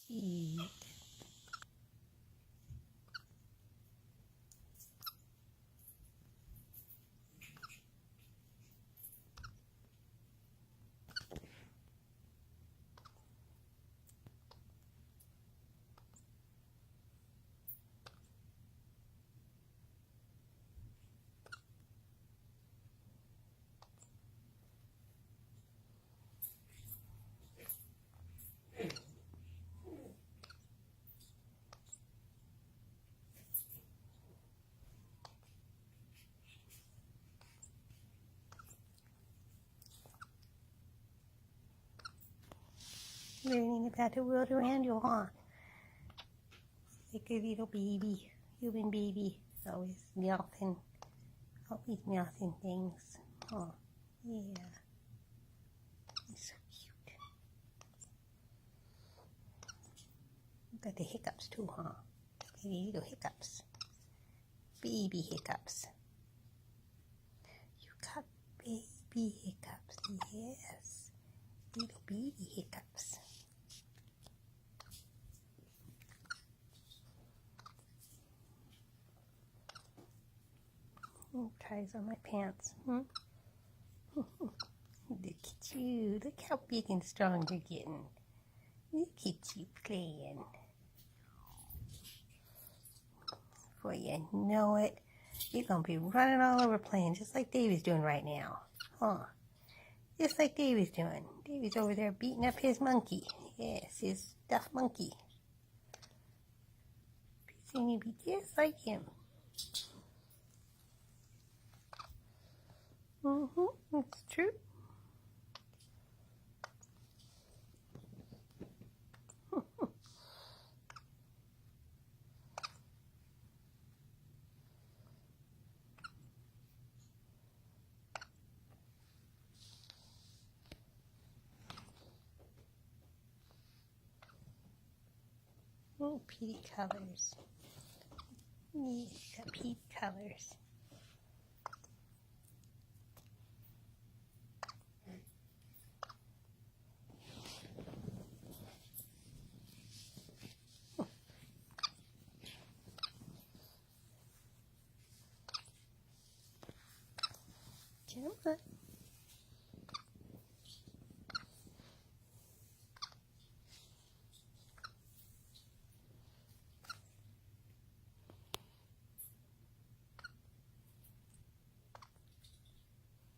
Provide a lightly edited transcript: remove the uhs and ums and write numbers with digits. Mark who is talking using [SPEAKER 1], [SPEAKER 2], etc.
[SPEAKER 1] Eat. Learning about the world around you, huh? Like a little baby, human baby, always mouthing things. Oh, yeah. It's so cute. Got the hiccups too, huh? Maybe little hiccups. Baby hiccups. You got baby hiccups, yes. Little baby hiccups. Ties on my pants. Look at you. Look how big and strong you're getting. Look at you playing. Before you know it, you're going to be running all over playing just like Davy's doing right now. Huh? Just like Davy's doing. Davy's over there beating up his monkey. Yes, his stuffed monkey. Pretty soon you'll be just like him. It's true. Oh, pretty colors. Yeah, got pretty colors. Jump up.